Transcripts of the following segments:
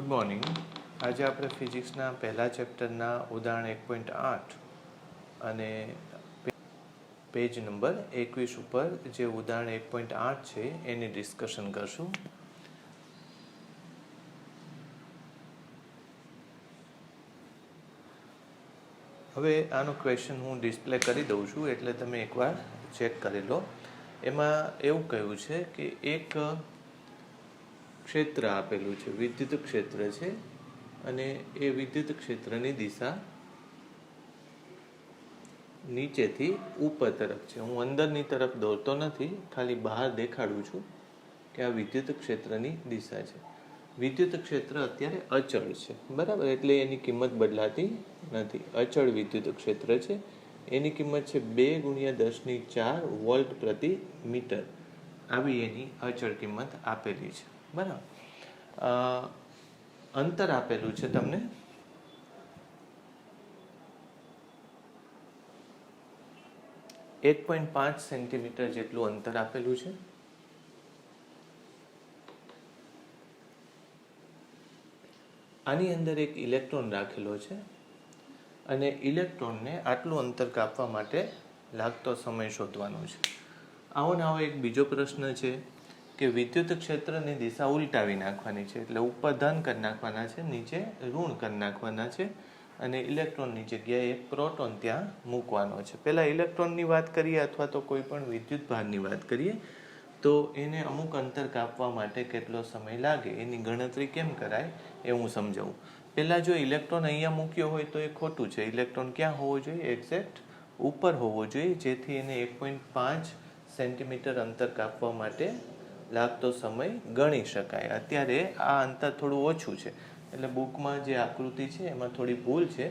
Good morning. આજે આપણે ફિઝિક્સના પહેલા ચેપ્ટરના ઉદાહરણ 1.8 અને પેજ નંબર 21 ઉપર જે ઉદાહરણ 1.8 છે એની ડિસ્કશન કરશું. હવે આનો ક્વેશ્ચન હું ડિસ્પ્લે કરી દઉં છું એટલે તમે એકવાર ચેક કરી લો. એમાં એવું કહ્યું છે કે એક ક્ષેત્ર આપેલું છે, વિદ્યુત ક્ષેત્ર છે, અને એ વિદ્યુત ક્ષેત્રની દિશા નીચેથી ઉપર તરફ છે. હું અંદરની તરફ દોરતો નથી, ખાલી બહાર દેખાડું છું કે આ વિદ્યુત ક્ષેત્રની દિશા છે. વિદ્યુત ક્ષેત્ર અત્યારે અચળ છે, બરાબર, એટલે એની કિંમત બદલાતી નથી. અચળ વિદ્યુત ક્ષેત્ર છે, એની કિંમત છે 2 × 10⁴ વોલ્ટ પ્રતિ મીટર. આવી એની અચળ કિંમત આપેલી છે, બરાબર. અંતર આપેલું છે તમને 1.5 સેન્ટીમીટર જેટલું અંતર આપેલું છે. આની અંદર એક ઇલેક્ટ્રોન રાખેલો છે અને ઇલેક્ટ્રોનને આટલું અંતર કાપવા માટે લાગતો સમય શોધવાનો છે. આવો ને આવો એક બીજો પ્રશ્ન છે કે વિદ્યુત ક્ષેત્રની દિશા ઉલટાવી નાખવાની છે, એટલે ઉપર ધન કરી નાખવાના છે, નીચે ઋણ કરી નાખવાના છે, અને ઇલેક્ટ્રોનની જગ્યાએ એક પ્રોટોન ત્યાં મૂકવાનો છે. પહેલાં ઇલેક્ટ્રોનની વાત કરીએ અથવા તો કોઈ પણ વિદ્યુત ભારની વાત કરીએ તો એને અમુક અંતર કાપવા માટે કેટલો સમય લાગે એની ગણતરી કેમ કરાય એ હું સમજાવું. પહેલાં જો ઇલેક્ટ્રોન અહીંયા મૂક્યો હોય તો એ ખોટું છે. ઇલેક્ટ્રોન ક્યાં હોવો જોઈએ? એક્ઝેક્ટ ઉપર હોવો જોઈએ, જેથી એને 1.5 સેન્ટીમીટર અંતર કાપવા માટે લાગતો સમય ગણી શકાય. અત્યારે આ અંતર થોડું ઓછું છે, એટલે બુકમાં જે આકૃતિ છે એમાં થોડી ભૂલ છે.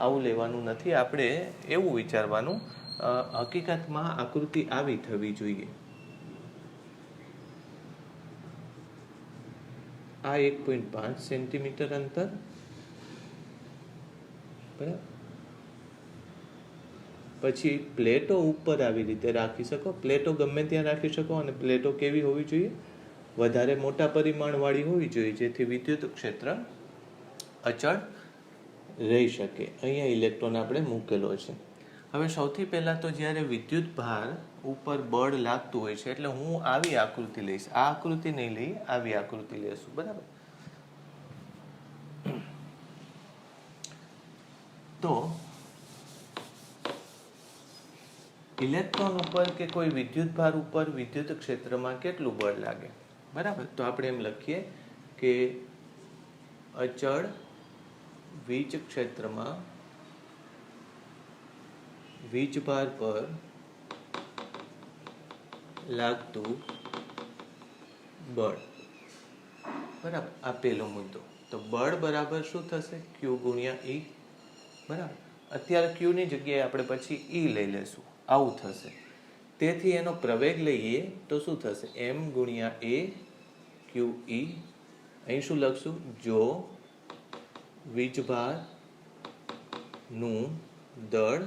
આવું લેવાનું નથી, આપણે એવું વિચારવાનું હકીકતમાં આકૃતિ આવી થવી જોઈએ. આ 1.5 સેન્ટીમીટર અંતર, બરાબર. પછી પ્લેટો ઉપર આવી રીતે રાખી શકો. પ્લેટો ગમે ત્યાં રાખી શકો, અને પ્લેટો કેવી હોવી જોઈએ? વધારે મોટા પરિમાણવાળી હોવી જોઈએ, જેથી વિદ્યુત ક્ષેત્ર અચળ રહી શકે. અહીંયા ઇલેક્ટ્રોન આપણે મૂકેલો છે. હવે સૌથી પહેલાં તો જ્યારે વિદ્યુત ભાર ઉપર બળ લાગતું હોય છે, એટલે હું આવી આકૃતિ લઈશ. આ આકૃતિ નહીં લઈ, આવી આકૃતિ લેશું, બરાબર. તો ઇલેક્ટ્રોન ઉપર કે કોઈ વિદ્યુત ભાર ઉપર વિદ્યુત ક્ષેત્રમાં કેટલું બળ લાગે, બરાબર. તો આપણે એમ લખીએ કે અચળ વીજ ક્ષેત્રમાં વીજભાર પર લાગતું બળ, બરાબર. આ પહેલો મુદ્દો. તો બળ બરાબર શું થશે? Q × E, બરાબર. અત્યારે Q ની જગ્યાએ આપણે પછી E લઈ લેશું, આવું થશે. તેથી એનો પ્રવેગ લઈએ તો શું થશે? M × A QE. અહીં શું લખશું? જો વીજભારનું દળ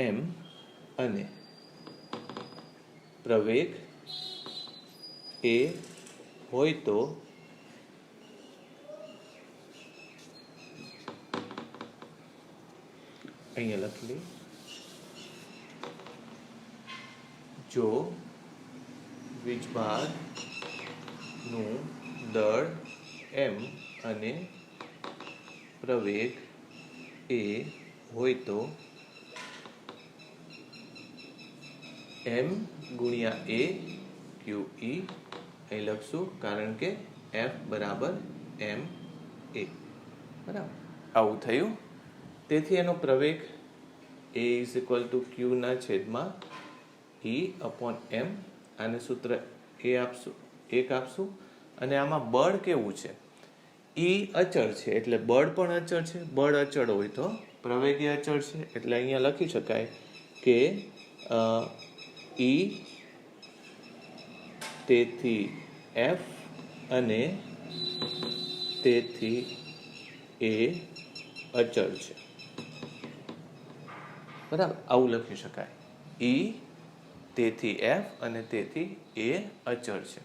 M અને પ્રવેગ A હોય તો અહીંયા લખી લઈએ. જો વીજભારનું દળ M અને પ્રવેગ A હોય તો M × A QE. અહીં લખશું કારણ કે F બરાબર ma, બરાબર. આવું થયું. તેથી એનો પ્રવેગ A = Q ના છેદમાં E/m. આને સૂત્ર A આપશું, 1 આપશું. અને આમાં બળ કેવું છે? E અચળ છે એટલે બળ પણ અચળ છે. બળ અચળ હોય તો પ્રવેગ એ અચળ છે, એટલે અહીંયા લખી શકાય કે E તેથી F અને તેથી A અચળ છે, બરાબર. આવું લખી શકાય. E તેથી F અને તેથી A અચળ છે.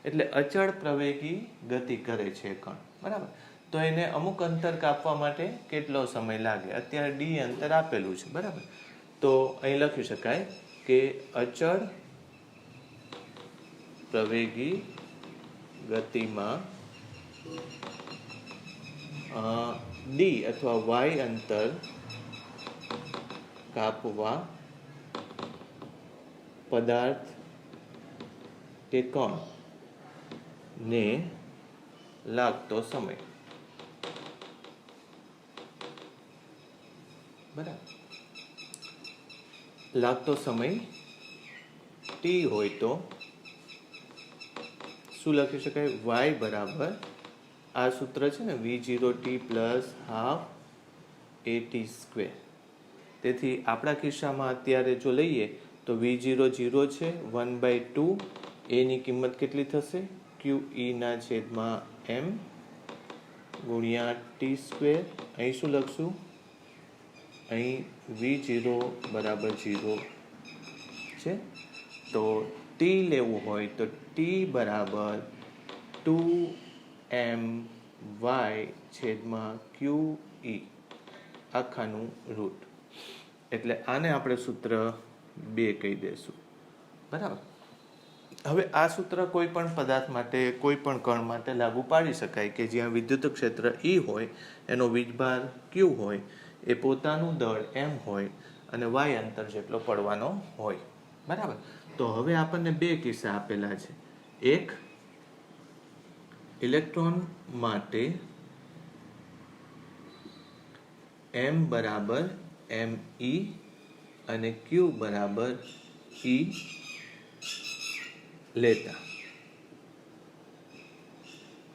એટલે અચળ પ્રવેગી ગતિ કરે છે કણ, બરાબર. તો એને અમુક અંતર કાપવા માટે કેટલો સમય લાગે? અત્યારે ડી અંતર આપેલું છે, બરાબર. તો અહીં લખી શકાય કે અચળ પ્રવેગી ગતિમાં ડી અથવા વાય અંતર કાપવા પદાર્થ કે કણ ને લાગતો સમય, બરાબર. લાગતો સમય ટી હોય તો શું લખી શકાય? વાય બરાબર આ સૂત્ર છે ને v0t plus half at square. તેથી આપણા કિસ્સામાં અત્યારે જો લઈએ તો v0 0 છે, 1/2 એની કિંમત કેટલી થશે? QE ના છેદમાં m ગુણ્યા ટી સ્ક્વેર. અહીં શું લખશું? અહીં v0 બરાબર 0 છે, તો ટી લેવું હોય તો ટી બરાબર 2my છેદમાં QE આખાનું રૂટ. એટલે આને આપણે સૂત્ર 2 કહી દઈશું, બરાબર. હવે આ સૂત્ર કોઈ પણ પદાર્થ માટે, કોઈ પણ કણ માટે લાગુ પાડી શકાય કે જ્યાં વિદ્યુત ક્ષેત્ર E હોય, એનો વીજભાર Q હોય, એ પોતાનું દળ m હોય અને y અંતર જેટલો પડવાનો હોય, બરાબર. તો હવે આપણને 2 કિસ્સા આપેલા છે. એક, ઇલેક્ટ્રોન માટે m બરાબર me અને q બરાબર E લેતા,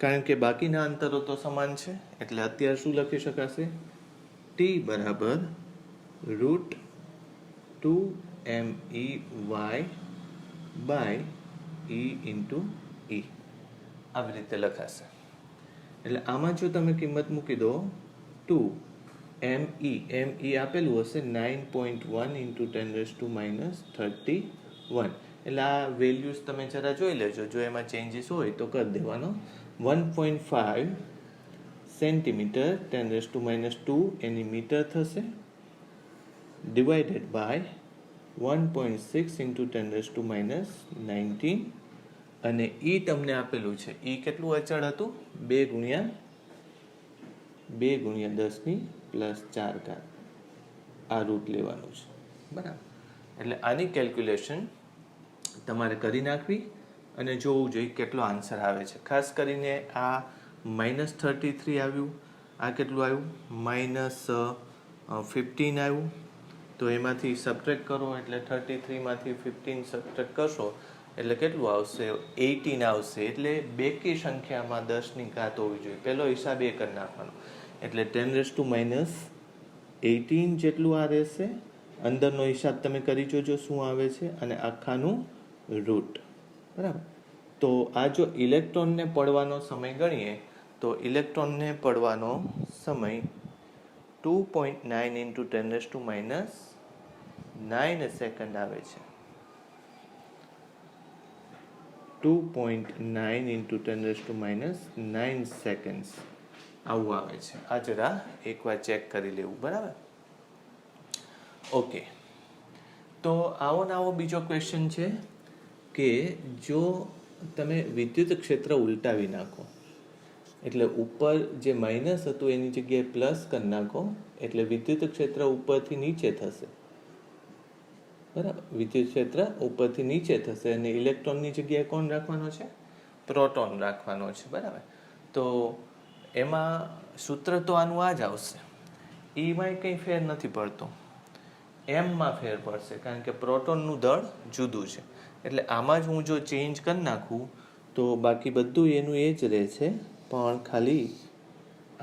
કારણ કે બાકીના અંતરો તો સમાન છે. એટલે અત્યારે શું લખી શકાશે? t બરાબર √2mey by e into e, આવી રીતે લખાશે. એટલે આમાં જો તમે કિંમત મૂકી દો 2 me આપેલું હશે 9.1 ઇન્ટુ 10⁻31. એટલે આ વેલ્યુઝ તમે જરા જોઈ લેજો, જો એમાં ચેન્જીસ હોય તો કરી દેવાનો. 1.5 સેન્ટીમીટર 10⁻², એની મીટર થશે, ડિવાઇડેડ બાય 1.6 ઇન્ટુ 10⁻19. અને E તમને આપેલું છે. E કેટલું અચળ હતું? 2 ગુણ્યા 10⁻⁴ આ રૂટ લેવાનું છે, બરાબર. એટલે આની કેલ્ક્યુલેશન તમારે કરી નાખવી અને જોવું જોઈએ કેટલો આન્સર આવે છે. ખાસ કરીને આ -33 આવ્યું, આ કેટલું આવ્યું? -15 આવ્યું. તો એમાંથી સબટ્રેક્ટ કરો એટલે 33 માંથી 15 સબટ્રેક્ટ કરશો એટલે કેટલું આવશે? 18 આવશે. એટલે બેકી સંખ્યામાં 10 ની ઘાત હોવી જોઈએ. પહેલો હિસાબ એ કરી નાખવાનો. એટલે 10⁻18 જેટલું આ રહેશે. અંદરનો હિસાબ તમે કરી જોજો શું આવે છે, અને આખાનું રૂટ, બરાબર. તો આ જો ઇલેક્ટ્રોનને પડવાનો સમય ગણીએ તો ઇલેક્ટ્રોનને પડવાનો સમય 2.9 ઇન્ટુ 10⁻9 સેકન્ડ આવે છે. 2.9 ઇન્ટુ 10⁻9 સેકન્ડ્સ આવું આવે છે. આ જરા એકવાર ચેક કરી લેવું, બરાબર. ઓકે, તો આવો ને આવો બીજો ક્વેશ્ચન છે કે જો તમે વિદ્યુત ક્ષેત્ર ઉલટાવી નાખો, એટલે ઉપર જે માઇનસ હતું એની જગ્યાએ પ્લસ કરી નાખો, એટલે વિદ્યુત ક્ષેત્ર ઉપરથી નીચે થશે, બરાબર. વિદ્યુત ક્ષેત્ર ઉપરથી નીચે થશે અને ઇલેક્ટ્રોનની જગ્યાએ કોણ રાખવાનો છે? પ્રોટોન રાખવાનો છે, બરાબર. તો એમાં સૂત્ર તો આનું આ જ આવશે. ઈમાં કંઈ ફેર નથી પડતો, એમમાં ફેર પડશે, કારણ કે પ્રોટોનનું દળ જુદું છે. એટલે આમાં જ હું જો ચેન્જ કરી નાખું તો બાકી બધું એનું એ જ રહે છે, પણ ખાલી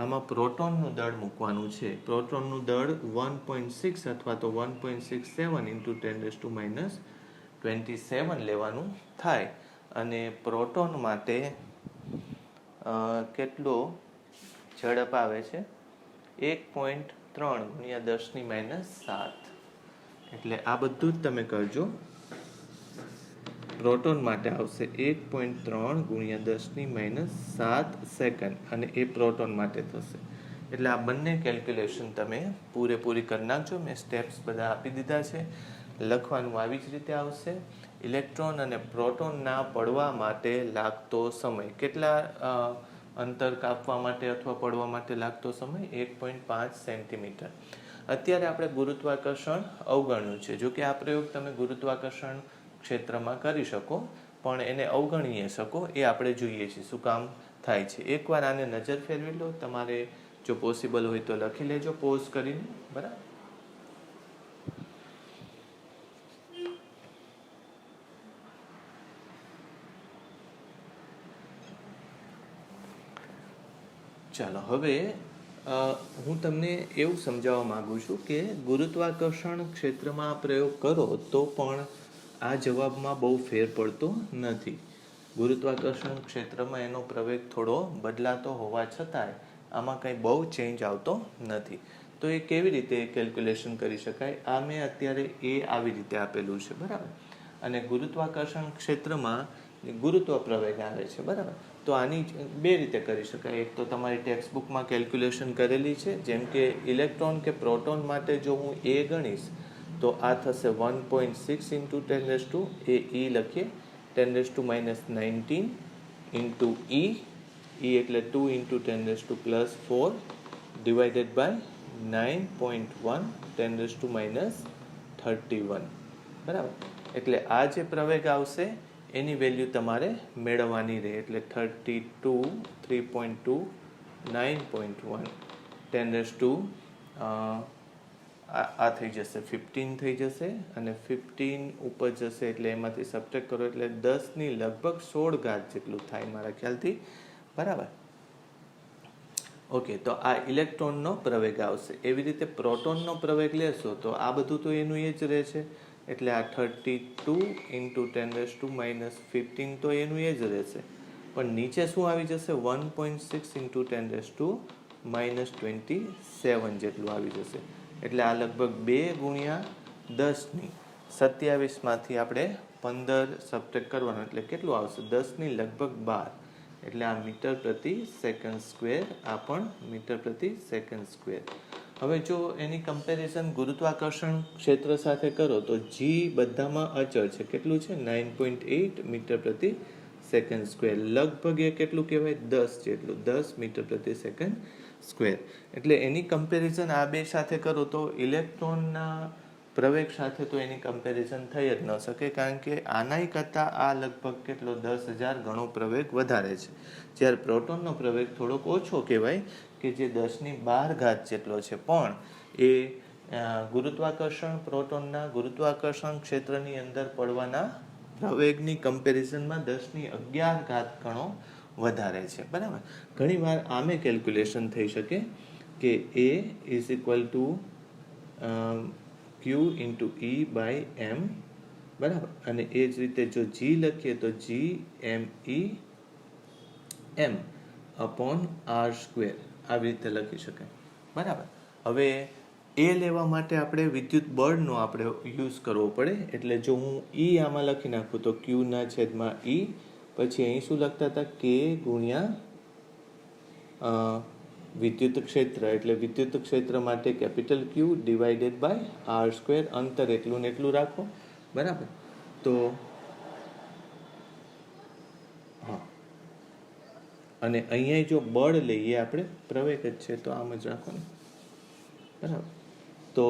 આમાં પ્રોટોનનું દળ મૂકવાનું છે. પ્રોટોનનું દળ 1.6 અથવા તો 1.67 ઇન્ટુ 10⁻27 લેવાનું થાય. અને પ્રોટોન માટે કેટલો ઝડપ આવે છે? 1.3 ગુણ્યા 10⁻7. એટલે આ બધું જ તમે કરજો. પ્રોટોન માટે આવશે 1.3 ગુણ્યા 10⁻7 સેકન્ડ, અને એ પ્રોટોન માટે થશે. એટલે આ બંને કેલ્ક્યુલેશન તમે પૂરેપૂરી કરી નાખજો. મેં સ્ટેપ્સ બધા આપી દીધા છે. લખવાનું આવી જ રીતે આવશે. ઇલેક્ટ્રોન અને પ્રોટોનના પડવા માટે લાગતો સમય, કેટલા અંતર કાપવા માટે અથવા પડવા માટે લાગતો સમય 1.5 સેન્ટીમીટર. અત્યારે આપણે ગુરુત્વાકર્ષણ અવગણ્યું છે. જો કે આ પ્રયોગ તમે ગુરુત્વાકર્ષણ ક્ષેત્રમાં કરી શકો, પણ એને અવગણી શકો એ આપણે જોઈએ છીએ શું કામ થાય છે. એકવાર આને નજર ફેરવી લો. તમારે જો પોસિબલ હોય તો લખી લેજો પોઝ કરીને. બરાબર. ચાલો, હવે હું તમને એવું સમજાવવા માંગુ છું કે ગુરુત્વાકર્ષણ ક્ષેત્રમાં પ્રયોગ કરો તો પણ આ જવાબમાં બહુ ફેર પડતો નથી. ગુરુત્વાકર્ષણ ક્ષેત્રમાં એનો પ્રવેગ થોડો બદલાતો હોવા છતાંય આમાં કંઈ બહુ ચેન્જ આવતો નથી. તો એ કેવી રીતે કેલ્ક્યુલેશન કરી શકાય? આ મેં અત્યારે આવી રીતે આપેલું છે. બરાબર. અને ગુરુત્વાકર્ષણ ક્ષેત્રમાં ગુરુત્વ પ્રવેગ આવે છે. બરાબર. તો આની બે રીતે કરી શકાય. એક તો તમારી ટેક્સ્ટ બુકમાં કેલ્ક્યુલેશન કરેલી છે. જેમ કે ઇલેક્ટ્રોન કે પ્રોટોન માટે જો હું એ ગણીશ તો આ થશે 1.6 ઇન્ટુ 10 એ લખીએ 10⁻19 ઇન્ટુ E એટલે 2 ઇન્ટુ 10⁻4 ડિવાઇડેડ બાય 9.1 10⁻31. બરાબર. એટલે આ જે પ્રવેગ આવશે એની વેલ્યુ તમારે મેળવવાની રહે. એટલે 32, 3.2, 9.1 આ થઈ જશે 15 થઈ જશે, અને 15 ઉપર જશે એટલે એમાંથી સબટ્રેક્ટ કરો એટલે 10 ની લગભગ 16 ઘાત જેટલું થાય મારા ખ્યાલથી. બરાબર. ઓકે, તો આ ઇલેક્ટ્રોનનો પ્રવેગ આવશે. એવી રીતે પ્રોટોનનો પ્રવેગ લેશો તો આ બધું તો એનું એ જ રહેશે. એટલે આ 32 ઇન્ટુ 10⁻15 તો એનું એ જ રહેશે. પણ નીચે શું આવી જશે? 1.6 ઇન્ટુ 10⁻27 જેટલું આવી જશે. એટલે આ લગભગ 2 ગુણ્યા 10 ની 27 માંથી આપણે 15 સબટ્રેક્ટ કરવાનું એટલે કેટલું આવશે? 10 ની લગભગ 12. એટલે આ મીટર પ્રતિ સેકન્ડ સ્ક્વેર, આ પણ મીટર પ્રતિ સેકન્ડ સ્ક્વેર. હવે જો એની કમ્પેરિઝન ગુરુત્વાકર્ષણ ક્ષેત્ર સાથે કરો તો જી બધામાં અચળ છે. કેટલું છે? 9.8 મીટર પ્રતિ સેકન્ડ સ્ક્વેર. લગભગ એ કેટલું કહેવાય? 10 જેટલું, 10 મીટર પ્રતિ સેકન્ડ સ્ક્વેર. એટલે એની કમ્પેરિઝન આ બે સાથે કરો તો ઇલેક્ટ્રોનના પ્રવેગ સાથે તો એની કમ્પેરિઝન થઈ જ ન શકે, કારણ કે આનાય કરતાં આ લગભગ કેટલો 10,000 ગણો પ્રવેગ વધારે છે. જ્યારે પ્રોટોનનો પ્રવેગ થોડોક ઓછો કહેવાય કે જે 10⁻12 ઘાત જેટલો છે, પણ એ પ્રોટોનના ગુરુત્વાકર્ષણ ક્ષેત્રની અંદર પડવાના પ્રવેગની કમ્પેરિઝનમાં 10⁻11 ઘાત ગણો વધારે છે. બરાબર. ઘણીવાર આમે કેલ્ક્યુલેશન થઈ શકે કે A is equal to Q into E by M. બરાબર. અને એ જ રીતે જો G લખીએ તો GME M અપોન R². આવી રીતે લખી શકાય. બરાબર. હવે એ લેવા માટે આપણે વિદ્યુત બળનો આપણે યુઝ કરવો પડે. એટલે જો હું E આમાં લખી નાખું તો Q ના છેદમાં E, પછી અહીં શું લખતા હતા? K ગુણ્યા વિદ્યુત ક્ષેત્ર, એટલે વિદ્યુત ક્ષેત્ર માટે capital Q divided by R². અંતર એટલું ને એટલું રાખો. બરાબર. તો હા, અને અહીંયા જો બળ લઈએ આપણે, પ્રવેગ જ છે તો આમ જ રાખો ને. બરાબર. તો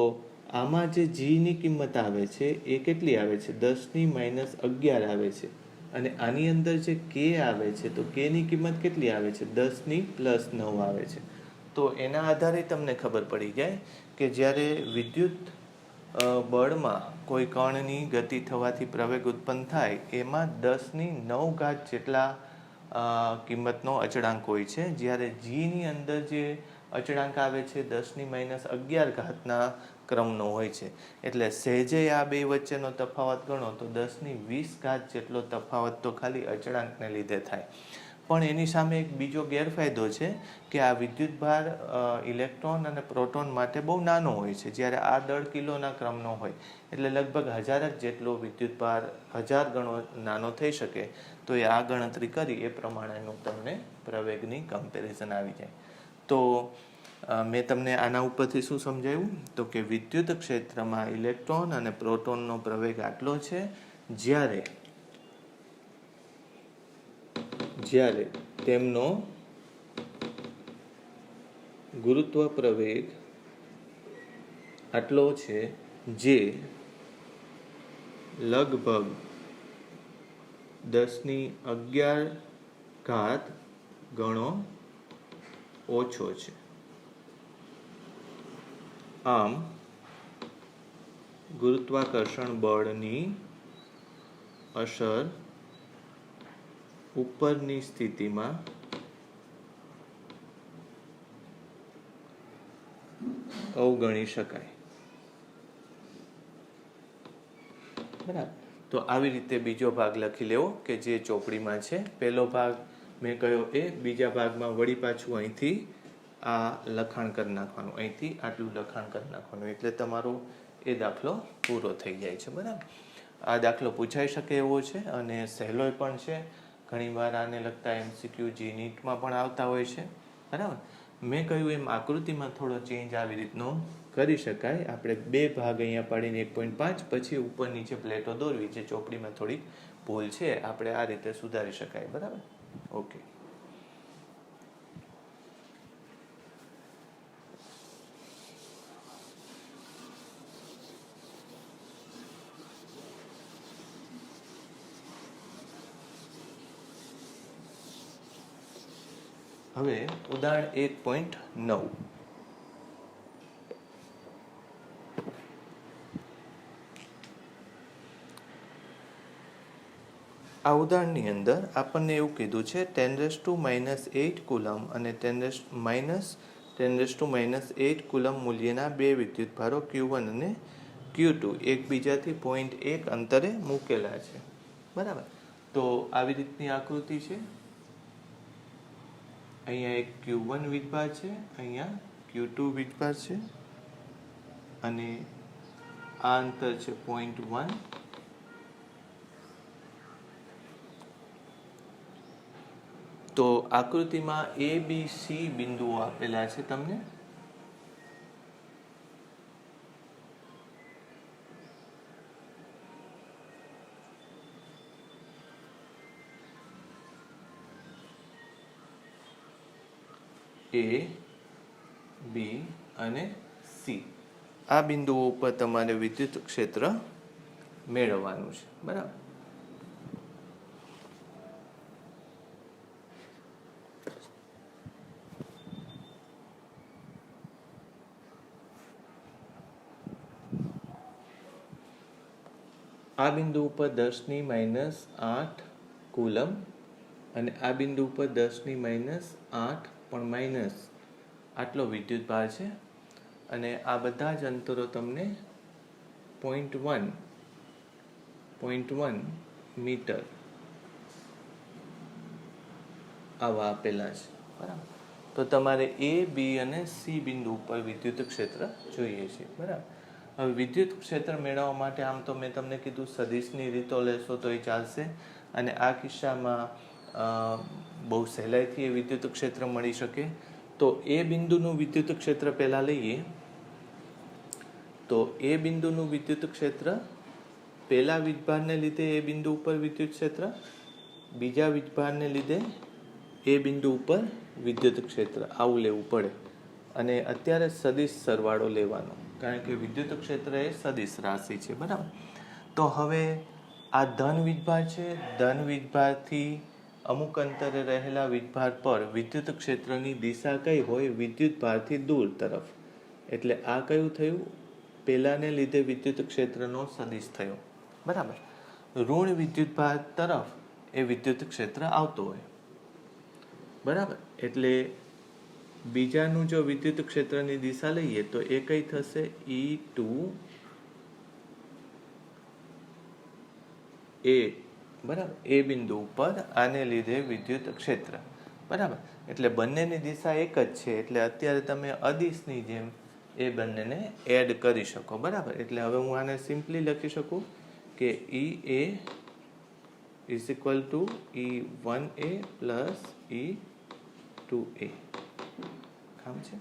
આમાં જે જીની કિંમત આવે છે એ કેટલી આવે છે? 10⁻11 આવે છે. અને આની અંદર જે કે આવે છે તો કે ની કિંમત કેટલી આવે છે? 10⁻9 આવે છે. તો એના આધારે તમને ખબર પડી જાય કે જ્યારે વિદ્યુત બળમાં કોઈ કણની ગતિ થવાથી પ્રવેગ ઉત્પન્ન થાય એમાં 10⁻9 ઘાત જેટલા કિંમતનો અચળાંક હોય છે. જ્યારે જીની અંદર જે અચળાંક આવે છે 10⁻11 ઘાતના ક્રમનો હોય છે. એટલે સહેજે આ બે વચ્ચેનો તફાવત ગણો તો 10⁻20 ઘાત જેટલો તફાવત તો ખાલી અચળાંકને લીધે થાય. પણ એની સામે એક બીજો ગેરફાયદો છે કે આ વિદ્યુતભાર ઇલેક્ટ્રોન અને પ્રોટોન માટે બહુ નાનો હોય છે. જ્યારે આ 10 કિલોના ક્રમનો હોય એટલે લગભગ 1000 જેટલો વિદ્યુતભાર 1000 ગણો નાનો થઈ શકે. તો એ આ ગણતરી કરી એ પ્રમાણેનું તમને પ્રવેગની કમ્પેરિઝન આવી જાય. તો મેં તમને આના ઉપરથી શું સમજાવ્યું? તો કે વિદ્યુત ક્ષેત્રમાં ઇલેક્ટ્રોન અને પ્રોટોનનો પ્રવેગ આટલો છે જ્યારે તેમનો ગુરુત્વ પ્રવેગ આટલો છે જે લગભગ 1011 ગણો ઓછો છે. આમ ગુરુત્વાકર્ષણ બળની અસર ઉપરની સ્થિતિમાં અવગણી શકાય. બરાબર. તો આવી રીતે બીજો ભાગ લખી લેવો કે જે ચોપડીમાં છે. પહેલો ભાગ મેં કહ્યો એ, બીજા ભાગમાં વળી પાછું અહીંથી આ લખાણ કરી નાખવાનું, અહીંથી આટલું લખાણ કરી નાખવાનું, એટલે તમારો એ દાખલો પૂરો થઈ જાય છે. બરાબર. આ દાખલો પૂછાઈ શકે એવો છે અને સહેલોય પણ છે. ઘણીવાર આને લગતા MCQ GNET-માં પણ આવતા હોય છે. બરાબર. મેં કહ્યું એમ આકૃતિમાં થોડો ચેન્જ આવી રીતનો કરી શકાય. આપણે 2 ભાગ અહીંયા પાડીને 1.5 પછી ઉપર નીચે પ્લેટો દોરવી, જે ચોપડીમાં થોડીક ભૂલ છે, આપણે આ રીતે સુધારી શકાય. બરાબર. ઓકે. હવે ઉદાહરણ 1.9. આ ઉદાહરણની અંદર આપણને એવું કીધું છે 10⁻⁻8 કુલમ અને 10⁻⁻8 કુલમ મૂલ્યના 2 વિદ્યુતભારો Q1 અને Q2 એકબીજાથી 0.1 અંતરે મૂકેલા છે. બરાબર. તો આવી રીતની આકૃતિ છે. અહીંયા એક Q1 વીજભાર છે, અહીંયા Q2 વીજભાર છે અને આ અંતર છે 0.1. તો આકૃતિમાં A, B, C બિંદુઓ આપેલા છે તમને. A, B અને C. આ બિંદુઓ ઉપર તમારે વિદ્યુત ક્ષેત્ર મેળવવાનું છે. બરાબર. આ બિંદુ ઉપર 10⁻8 કુલમ અને આ બિંદુ ઉપર 10⁻8 પણ માઇનસ આટલો વિદ્યુતભાર છે અને આ બધા જ અંતરો તમને 0.1 મીટર આવા આપેલા છે. બરાબર. તો તમારે A, B અને C બિંદુ ઉપર વિદ્યુત ક્ષેત્ર જોઈએ છે. બરાબર. હવે વિદ્યુત ક્ષેત્ર મેળવવા માટે આમ તો મેં તમને કીધું સદિશની રીતો લેશો તો એ ચાલશે અને આ કિસ્સામાં બહુ સહેલાઈથી એ વિદ્યુત ક્ષેત્ર મળી શકે. તો એ બિંદુનું વિદ્યુત ક્ષેત્ર પહેલા લઈએ. તો એ બિંદુનું વિદ્યુત ક્ષેત્ર પહેલા વીજભારને લીધે એ બિંદુ ઉપર વિદ્યુત ક્ષેત્ર, બીજા વીજભારને લીધે એ બિંદુ ઉપર વિદ્યુત ક્ષેત્ર, આવું લેવું પડે. અને અત્યારે સદિશ સરવાળો લેવાનો, કારણ કે વિદ્યુત ક્ષેત્ર એ સદિશ રાશિ છે. બરાબર. તો હવે આ ધન વીજભાર છે. ધન વીજભારથી અમુક અંતરે રહેલા વીજભાર પર વિદ્યુત ક્ષેત્રની દિશા કઈ હોય? વિદ્યુતભારથી દૂર તરફ. એટલે આ કયું થયું? પહેલાને લીધે વિદ્યુત ક્ષેત્રનો સદિશ થયો. બરાબર. ઋણ વિદ્યુતભાર તરફ એ વિદ્યુત ક્ષેત્ર આવતો હોય. બરાબર. એટલે બીજાનું જો વિદ્યુત ક્ષેત્રની દિશા લઈએ તો એ કઈ થશે? E2 એ બરાબર, એ બિંદુ ઉપર આને લીધે વિદ્યુત ક્ષેત્ર. બરાબર, એટલે બંનેની દિશા એક જ છે, એટલે અત્યારે તમે અદિશની જેમ એ બંનેને એડ કરી શકો. બરાબર, એટલે હવે હું આને સિમ્પલી લખી શકું કે EA is equal two E1A plus E2A. કામ છે,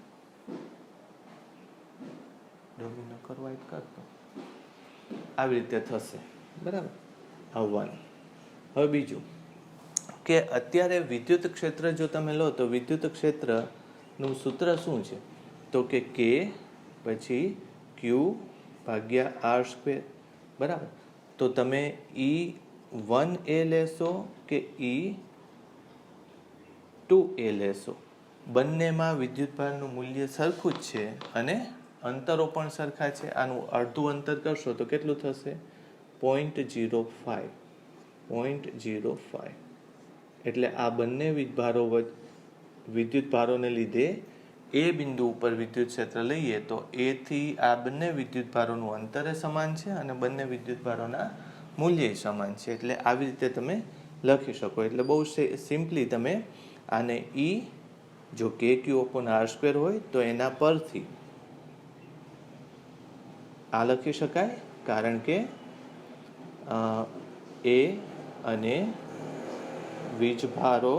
ડોમિનો કરવા જ કરતો આવી રીતે થશે. બરાબર, આ 1. હવે બીજું કે અત્યારે વિદ્યુત ક્ષેત્ર જો તમે લો તો વિદ્યુત ક્ષેત્રનું સૂત્ર શું છે? તો કે K પછી Q ભાગ્યા R². બરાબર, તો તમે E1A લેશો કે E2A લેશો, બંનેમાં વિદ્યુતભારનું મૂલ્ય સરખું જ છે અને અંતરો પણ સરખા છે. આનું અડધું અંતર કરશો તો કેટલું થશે? 0.05. એટલે આ બંને વિદ્યુતભારોને લીધે એ બિંદુ ઉપર વિદ્યુત ક્ષેત્ર લઈએ તો એ થી આ બંને વિદ્યુતભારોનું અંતરે સમાન છે અને બંને વિદ્યુતભારોના મૂલ્ય સમાન છે. એટલે આવી રીતે તમે લખી શકો. એટલે બહુ સિમ્પલી તમે આને E જો KQ/R² હોય તો એના પરથી આ લખી શકાય, કારણ કે એ અને વીજભારો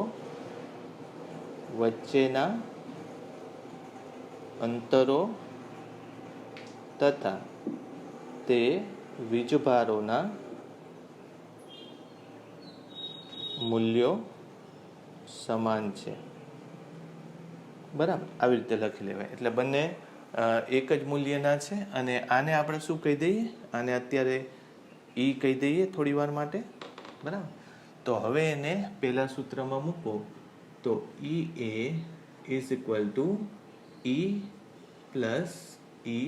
વચ્ચેના અંતરો તથા તે વીજભારોના મૂલ્યો સમાન છે. બરાબર, આવી રીતે લખી લેવાય. એટલે બંને એક જ મૂલ્યના છે અને આને આપણે શું કહી દઈએ? આને અત્યારે E કહી દઈએ થોડી વાર માટે. બરાબર, તો હવે એને પહેલા સૂત્રમાં મૂકો તો EA is equal two E plus E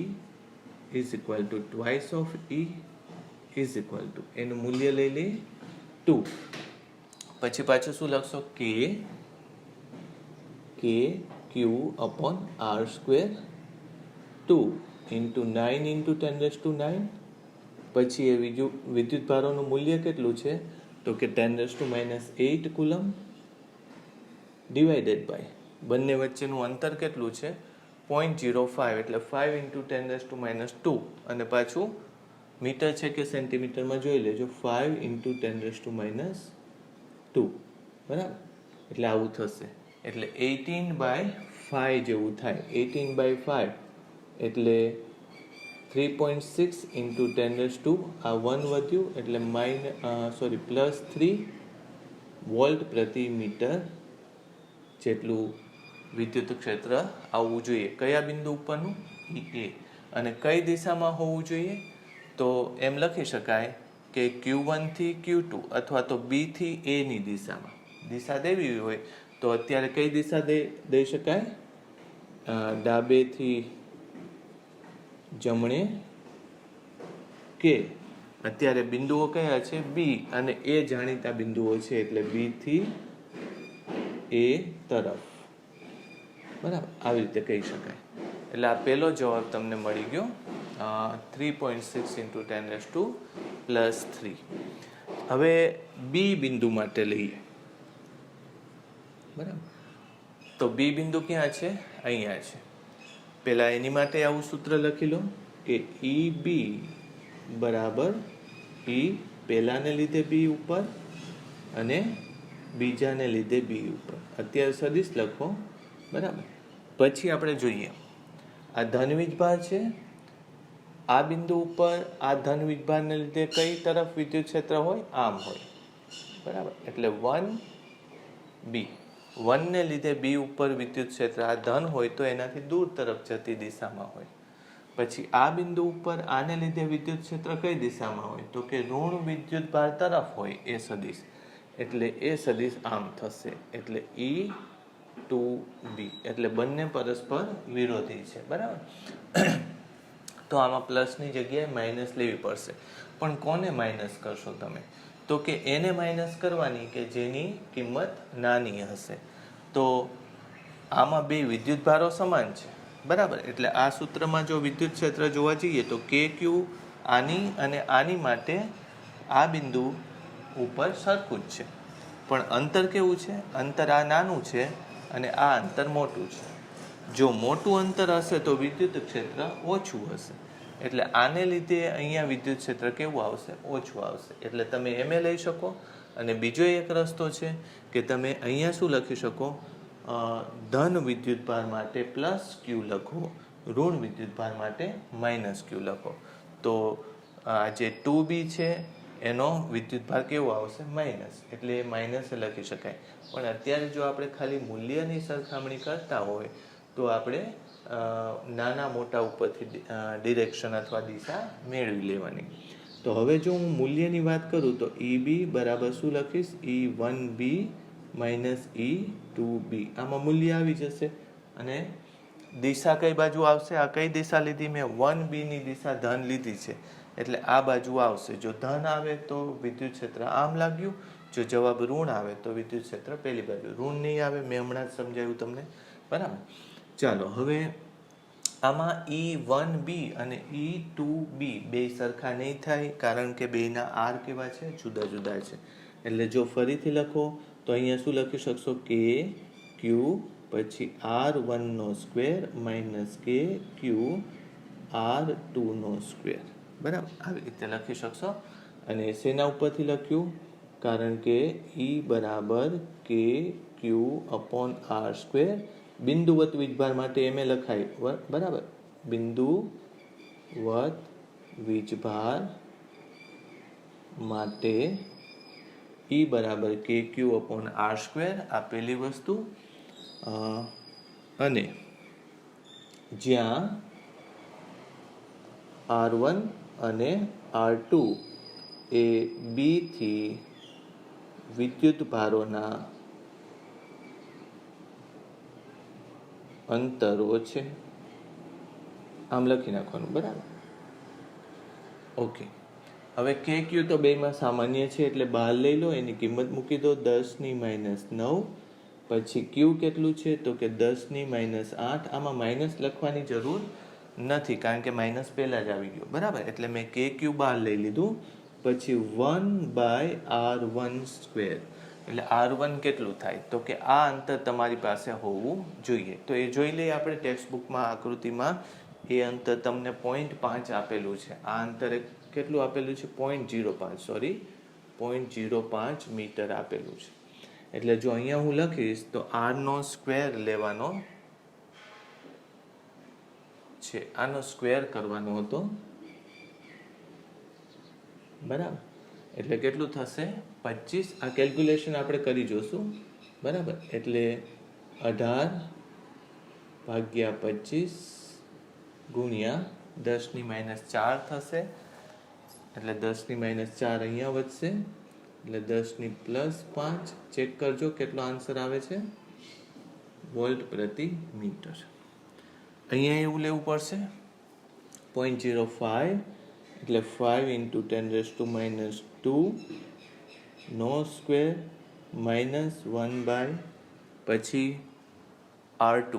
is equal two twice of E is equal two એનું મૂલ્ય લઈ લઈએ 2. પછી પાછું શું લખશો? KQ/R², 2 into 9 into 10⁹. પછી એ વિદ્યુતભારોનું મૂલ્ય કેટલું છે? તો કે 10⁻8 કુલમ ડિવાઇડેડ બાય બંને વચ્ચેનું અંતર કેટલું છે? 0.05. એટલે 5 into 10⁻². અને પાછું મીટર છે કે સેન્ટીમીટરમાં જોઈ લેજો. 5 into 10⁻². બરાબર, એટલે આવું થશે. એટલે 18/5 જેવું થાય. 18/5 એટલે 3.6 into 10⁻². આ 1 વધ્યું એટલે +3 વોલ્ટ પ્રતિ મીટર જેટલું વિદ્યુત ક્ષેત્ર આવવું જોઈએ. કયા બિંદુ ઉપરનું? EA. અને કઈ દિશામાં હોવું જોઈએ? તો એમ લખી શકાય કે Q1 થી Q2 અથવા તો B થી A ની દિશામાં દિશા દેવી હોય તો અત્યારે કઈ દિશા દઈ શકાય? ડાબેથી જમણે, કે અત્યારે બિંદુઓ કયા છે? B અને A જાણીતા બિંદુઓ છે, એટલે B થી A તરફ. બરાબર, આવી રીતે કહી શકાય. એટલે આ પહેલો જવાબ તમને મળી ગયો 3.6 into 10⁻²+3. હવે B બિંદુ માટે લઈએ. બરાબર, તો B બિંદુ ક્યાં છે? અહીંયા છે. પહેલા એની માટે આવું સૂત્ર લખી લો કે EB બરાબર E પહેલાને લીધે B ઉપર અને બીજાને લીધે B ઉપર. અત્યારે સદિશ લખો. બરાબર, પછી આપણે જોઈએ આ ધન વીજભાર છે. આ બિંદુ ઉપર આ ધન વીજભારને લીધે કઈ તરફ વિદ્યુત ક્ષેત્ર હોય? આમ હોય. બરાબર, એટલે 1B 1 ને લીધે B ઉપર વિદ્યુત ક્ષેત્ર આ ધન હોય તો એનાથી દૂર તરફ જતી દિશામાં હોય. પછી આ બિંદુ ઉપર આને લીધે વિદ્યુત ક્ષેત્ર કઈ દિશામાં હોય? તો કે ઋણ વિદ્યુત ભાર તરફ હોય એ સદિશ. એટલે એ સદિશ આમ થશે. એટલે E2B. એટલે બંને પરસ્પર વિરોધી છે. બરાબર, તો આમાં પ્લસની જગ્યાએ માઇનસ લેવી પડશે. પણ કોને માઇનસ કરશો તમે? તો કે એને માઇનસ કરવાની કે જેની કિંમત નાની હશે. તો આમાં બે વિદ્યુત ભારો સમાન છે. બરાબર, એટલે આ સૂત્રમાં જો વિદ્યુત ક્ષેત્ર જોવા જઈએ તો KQ આની અને આની માટે આ બિંદુ ઉપર સરખું જ છે, પણ અંતર કેવું છે? અંતર આ નાનું છે અને આ અંતર મોટું છે. જો મોટું અંતર હશે તો વિદ્યુત ક્ષેત્ર ઓછું હશે, એટલે આને લીધે અહીંયા વિદ્યુત ક્ષેત્ર કેવું આવશે? ઓછું આવશે. એટલે તમે એમ લઈ શકો. અને બીજો એક રસ્તો છે કે તમે અહીંયા શું લખી શકો? ધન વિદ્યુતભાર માટે પ્લસ ક્યુ લખો, ઋણ વિદ્યુતભાર માટે માઇનસ ક્યુ લખો. તો આ જે 2b છે એનો વિદ્યુતભાર કેવો આવશે? માઇનસ. એટલે એ માઇનસ લખી શકાય. પણ અત્યારે જો આપણે ખાલી મૂલ્યની સરખામણી કરતા હોય તો આપણે નાના મોટા ઉપરથી ડિરેક્શન અથવા દિશા મેળવી લેવાની. તો હવે જો હું મૂલ્યની વાત કરું તો EB બરાબર શું લખીશ? E1b minus E2b. આમાં મૂલ્ય આવી જશે. અને દિશા કઈ બાજુ આવશે? આ કઈ દિશા લીધી મેં? 1b ની દિશા ધન લીધી છે, એટલે આ બાજુ આવશે. જો ધન આવે તો વિદ્યુત ક્ષેત્ર આમ લાગ્યું, જો જવાબ ઋણ આવે તો વિદ્યુત ક્ષેત્ર પેલી બાજુ. ઋણ નહીં આવે, મેં હમણાં જ સમજાવ્યું તમને, બરાબર? ચાલો હવે આમાં E1b અને E2b બે સરખા નહીં થાય, કારણ કે બેના આર કેવા છે? જુદા જુદા છે. એટલે જો ફરીથી લખો તો અહીંયા શું લખી શકશો? કે ક્યુ પછી R1 નો સ્ક્વેર માઇનસ કે ક્યુ R2 નો સ્ક્વેર, બરાબર? આવી રીતે લખી શકશો. અને શેના ઉપરથી લખ્યું? કારણ કે E બરાબર કે ક્યુ અપોન આર સ્ક્વેર. બિંદુવત વીજભાર માટે એમ લખાય, બરાબર? બિંદુવત વીજભાર માટે E બરાબર કે ક્યુ અપોન આર સ્ક્વેર, આ પહેલી વસ્તુ. અને જ્યાં R1 અને R2 એ B થી વિદ્યુત ભારોના અંતરો છે. આમ લખી નાખવાનું, બરાબર? ઓકે. હવે કે ક્યુ તો બેમાં સામાન્ય છે એટલે બહાર લઈ લો, એની કિંમત મૂકી દો 10⁻9. પછી ક્યુ કેટલું છે? તો કે 10⁻8. આમાં માઇનસ લખવાની જરૂર નથી, કારણ કે માઇનસ પહેલા જ આવી ગયો, બરાબર? એટલે મેં કે ક્યુ બહાર લઈ લીધું. પછી 1/R1 સ્ક્વેર. એટલે R1 કેટલું થાય? તો કે આ અંતર તમારી પાસે હોવું જોઈએ. તો એ જોઈ લઈએ આપણે ટેક્સ્ટબુકમાં આકૃતિમાં. એ અંતર તમને 0.5 આપેલું છે. આ અંતર કેટલું આપેલું છે? 0.05 મીટર આપેલું છે. એટલે જો અહીંયા હું લખીશ તો R નો સ્ક્વેર લેવાનો છે, આનો સ્ક્વેર કરવાનો હતો, બરાબર? એટલે કેટલું થશે? 25. આ કેલ્ક્યુલેશન આપણે કરી જોશું, બરાબર? એટલે 18/25 ગુણ્યા 10⁻4 થશે. એટલે 10⁻4 અહીંયા વધશે, એટલે 10⁻5. ચેક કરજો કેટલો આન્સર આવે છે? વોલ્ટ પ્રતિ મીટર. અહીંયા એવું લેવું પડશે 0.05, એટલે 5 × 10⁻2 નો સ્ક્વેર માઇનસ 1/ પછી R2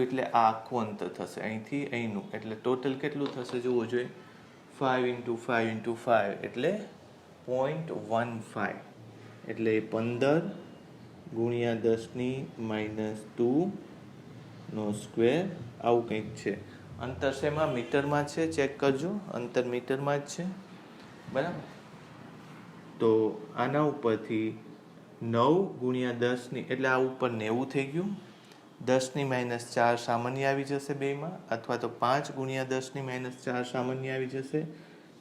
એટલે આ આખું અંતર થશે અહીંથી અહીંનું. એટલે ટોટલ કેટલું થશે જોવો જોઈએ? 5 × 5 × 5 એટલે 0.15. એટલે 15 ગુણ્યા 10⁻2 નો સ્ક્વેર, આવું કંઈક છે. અંતર શેમાં? મીટરમાં છે. ચેક કરજો, અંતર મીટરમાં જ છે, બરાબર? તો આના ઉપરથી 9 ગુણ્યા 10 એટલે આ ઉપર 90 થઈ ગયું. 10⁻4 સામાન્ય આવી જશે બેમાં, અથવા તો 5 ગુણ્યા 10⁻4 સામાન્ય આવી જશે.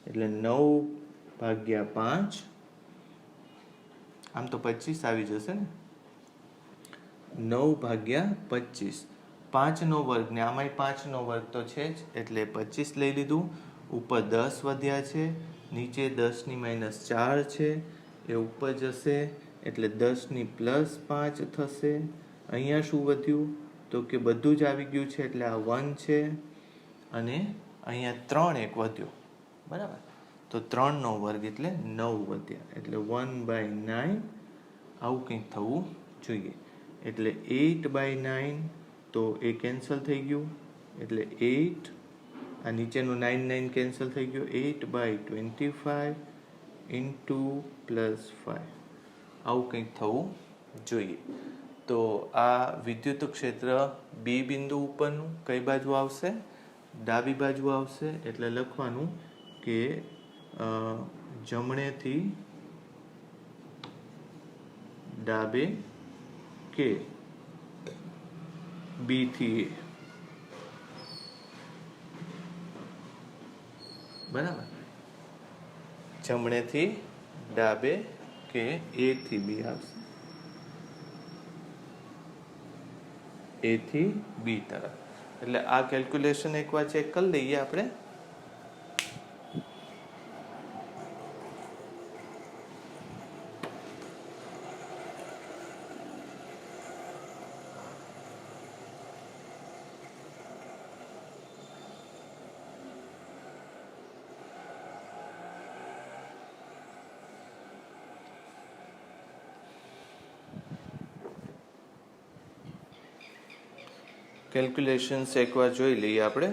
એટલે 9/5. આમ તો 25 આવી જશે ને? 9/25. 5નો વર્ગ ને આમાંય 5નો વર્ગ તો છે જ, એટલે 25 લઈ લીધું. ઉપર 10 વધ્યા છે, નીચે 10⁻4 છે, એ ઉપર જશે એટલે 10⁻5 થશે. અહીંયા શું વધ્યું? તો કે બધું જ આવી ગયું છે, એટલે આ 1 છે. અને અહીંયા 3 એક વધ્યો, બરાબર? તો 3નો વર્ગ એટલે 9 વધ્યા, એટલે 1/9. આવું કંઈક થવું જોઈએ. એટલે 8/9, તો એ કેન્સલ થઈ ગયું, એટલે 8. આ નીચેનું 9 કેન્સલ થઈ ગયું. 8/25 ઇન્ટુ +5 આવું કંઈક થવું જોઈએ. તો આ વિદ્યુત ક્ષેત્ર બી બિંદુ ઉપરનું કઈ બાજુ આવશે? ડાબી બાજુ આવશે. એટલે લખવાનું કે જમણેથી ડાબે કે બી થી એ. બરાબર, જમણેથી ડાબે કે એ થી બી આવશે, એ થી બી તરફ. એટલે આ કેલ્ક્યુલેશન એકવાર ચેક કરી લઈએ આપણે. કેલ્ક્યુલેશન્સ એકવાર જોઈ લઈએ આપણે.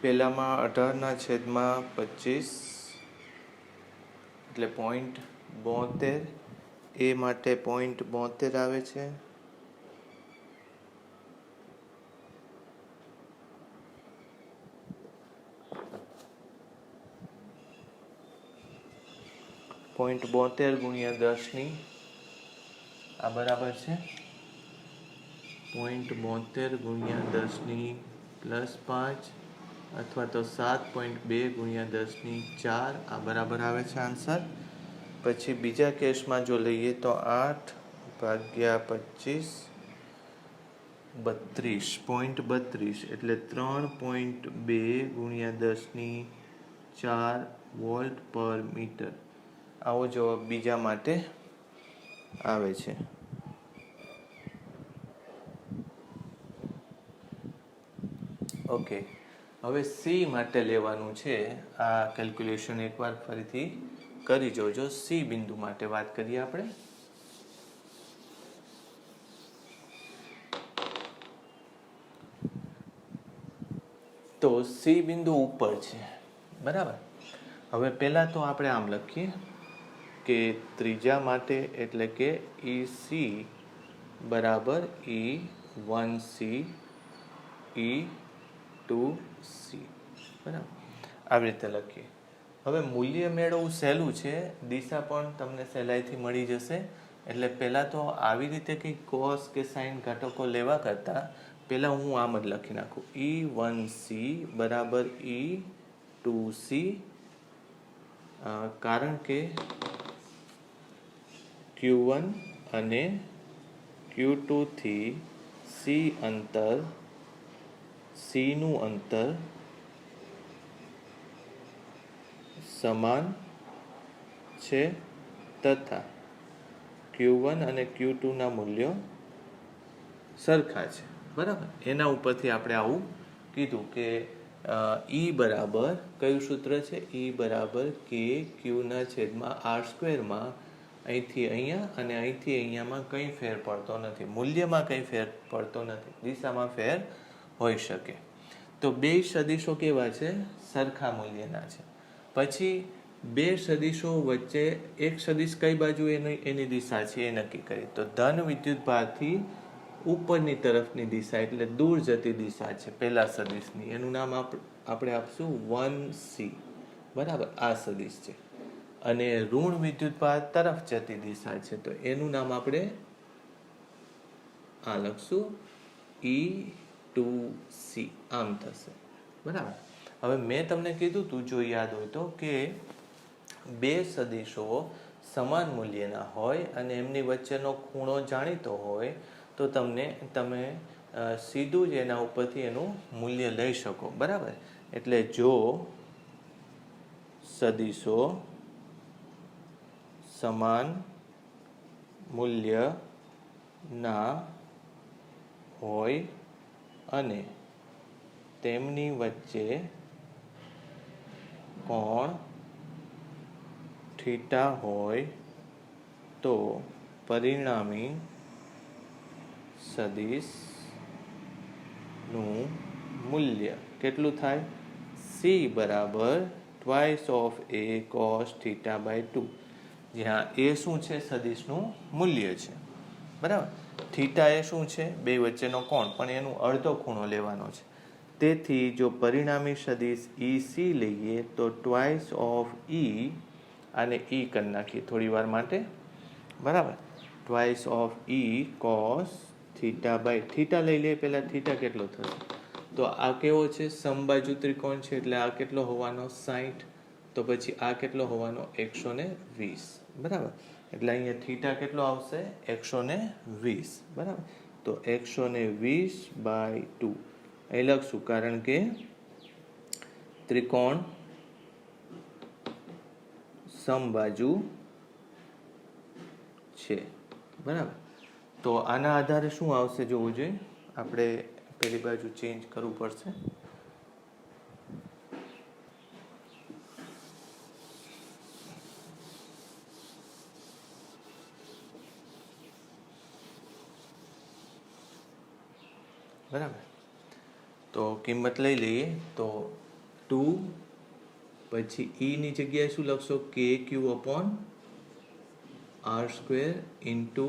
પહેલામાં 18/25 એટલે 0.72, એ માટે 0.72 આવે છે. .72 ગુણ્યા 10 આ બરાબર છે 0.72 ગુણ્યા 10 +5 અથવા તો 7.2 ગુણ્યા 10 4 આ બરાબર આવે છે આન્સર. પછી બીજા કેસમાં જો લઈએ તો 8/25 32 એટલે 3.2 ગુણ્યા 10 4 વોલ્ટ પર મીટર. આવો જવાબ બીજા માટે આવે છે. ઓકે, હવે સી માટે લેવાનું છે. આ કેલ્ક્યુલેશન એકવાર ફરીથી કરી જોજો. સી બિંદુ માટે વાત કરીએ આપણે. તો સી બિંદુ ઉપર છે, બરાબર. હવે પહેલા તો આપણે આમ લખીએ કે ત્રીજા માટે એટલે કે EC બરાબર E1C E2C, બરાબર. આવી રીતે લખીએ. હવે મૂલ્ય મેળવવું સહેલું છે, દિશા પણ તમને સહેલાઈથી મળી જશે. એટલે પહેલાં તો આવી રીતે કંઈક કોસ કે સાઇન ઘટકો લેવા કરતાં પહેલાં હું આમ જ લખી નાખું E1C બરાબર E2C, કારણ કે Q1 અને Q2 થી C અંતર, C નું અંતર સમાન છે તથા Q1 અને Q2 ના મૂલ્યો સરખા છે, બરાબર. એના ઉપરથી આપણે આવું કીધું કે E બરાબર કયું સૂત્ર છે? E બરાબર KQ/R². અહીંથી અહીંયા અને અહીંથી અહીંયામાં કંઈ ફેર પડતો નથી, મૂલ્યમાં કંઈ ફેર પડતો નથી, દિશામાં ફેર હોઈ શકે. તો બે સદિશો કેવા છે? સરખા મૂલ્યના છે. પછી બે સદિશો વચ્ચે એક સદિશ કઈ બાજુ એની દિશા છે એ નક્કી કરી. તો ધન વિદ્યુતભારથી ઉપરની તરફની દિશા એટલે દૂર જતી દિશા છે પહેલા સદિશની, એનું નામ આપણે આપશું 1C, બરાબર. આ સદિશ છે. અને ઋણ વિદ્યુતભાર તરફ જતી દિશા છે, તો એનું નામ આપણે આ લખશું E2C, આમ થશે, બરાબર. હવે મેં તમને કીધું તું, જો યાદ હોય તો, કે બે સદિશો સમાન મૂલ્યના હોય અને એમની વચ્ચેનો ખૂણો જાણીતો હોય તો તમે સીધું જ એના ઉપરથી એનું મૂલ્ય લઈ શકો, બરાબર. એટલે જો સદિશો સમાન મૂલ્યના હોય અને તેમની વચ્ચે કોણ થીટા હોય તો પરિણામી સદિશનું મૂલ્ય કેટલું થાય? C બરાબર twice of A cos theta by 2, જ્યાં એ શું છે? સદિશનું મૂલ્ય છે, બરાબર. થીટા એ શું છે? બે વચ્ચેનો કોણ, પણ એનું અડધો ખૂણો લેવાનો છે. તેથી જો પરિણામી સદિશ EC લઈએ તો ટ્વાઇસ ઓફ E, આને E કરી નાખીએ થોડી વાર માટે, બરાબર. Twice of E cos theta by, theta લઈ લઈએ પહેલાં. થીટા કેટલો થશે? તો આ કેવો છે? સમબાજુ ત્રિકોણ છે, એટલે આ કેટલો હોવાનો? 60. તો પછી આ કેટલો હોવાનો? 120, બરાબર. એટલે અહીંયા થીટા કેટલો આવશે? 120, બરાબર. તો 120/2 અહીં લખશું, કારણ કે ત્રિકોણ સમબાજુ છે, બરાબર. તો આના આધારે શું આવશે જોવું જોઈએ. આપણે પેલી બાજુ ચેન્જ કરવું પડશે. બરાબર. તો કિંમત લઈ લઈએ. તો 2 પછી E ની જગ્યાએ શું લખશો? KQ upon R² into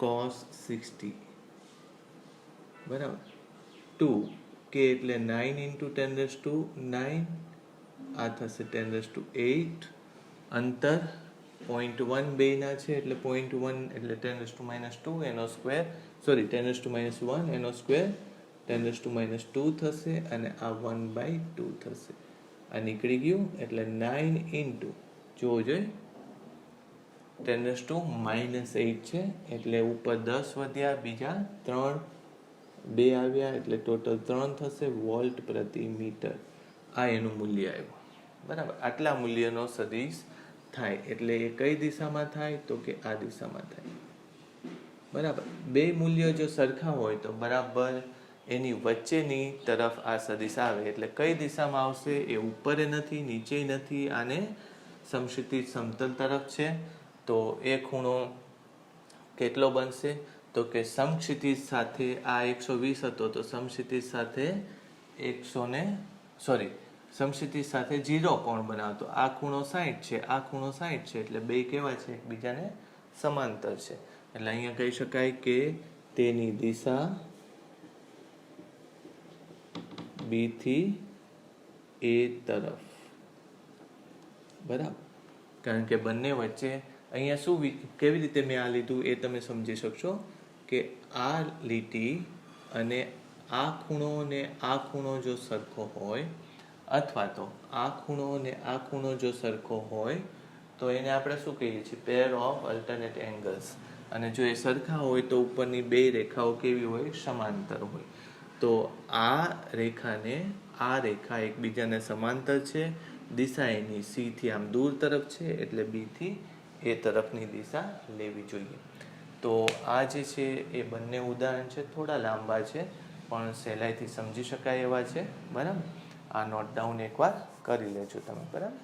cos 60, બરાબર. 2 K એટલે 9 into 10⁹, આ થશે 10⁸. અંતર 0.1 બેના છે, એટલે 0.1 એટલે 10⁻², એનો સ્ક્વેર, સોરી 10⁻1 એનો સ્ક્વેર 10⁻2 થશે, અને આ 1/2 થશે. આ નીકળી ગયું, એટલે 9 into, જોવો જોઈએ, 10⁻8 છે, એટલે ઉપર 10 વધ્યા, બીજા 3, 2 આવ્યા, એટલે ટોટલ 3 થશે વોલ્ટ પ્રતિ મીટર. આ એનું મૂલ્ય આવ્યું, બરાબર. આટલા મૂલ્યનો સદિશ થાય. એટલે એ કઈ દિશામાં થાય? તો કે આ દિશામાં થાય, બરાબર. બે મૂલ્યો જો સરખા હોય તો બરાબર એની વચ્ચેની તરફ આ સદિશ આવે. એટલે કઈ દિશામાં આવશે? એ ઉપર નથી, નીચે નથી, આને સમક્ષિતિજ સમતલ તરફ છે. તો એ ખૂણો કેટલો બનશે? તો કે સમક્ષિતિજ સાથે આ 120 હતો, તો સમક્ષિતિજ સાથે સમક્ષિતિજ સાથે 0 કોણ બનાવતો. આ ખૂણો 60 છે, આ ખૂણો 60 છે, એટલે બે કેવા છે? એકબીજાને સમાંતર છે. એટલે અહીંયા કહી શકાય કે તેની દિશા B થી A તરફ, બરાબર. કારણ કે બંને વચ્ચે અહીંયા શું, કેવી રીતે મેં આ લીધું એ તમે સમજી શકશો કે આ લીટી અને આ ખૂણો ને આ ખૂણો જો સરખો હોય, અથવા તો આ ખૂણો ને આ ખૂણો જો સરખો હોય, તો એને આપણે શું કહીએ છીએ? Pair of alternate angles. અને જો એ સરખા હોય તો ઉપરની બે રેખાઓ કેવી હોય? સમાંતર હોય. તો આ રેખાને આ રેખા એકબીજાને સમાંતર છે. દિશા એની C થી આમ દૂર તરફ છે, એટલે B થી A તરફની દિશા લેવી જોઈએ. તો આ જે છે એ બંને ઉદાહરણ છે, થોડા લાંબા છે, પણ સહેલાઈથી સમજી શકાય એવા છે, બરાબર. આ નોટ ડાઉન એકવાર કરી લેજો તમે, બરાબર.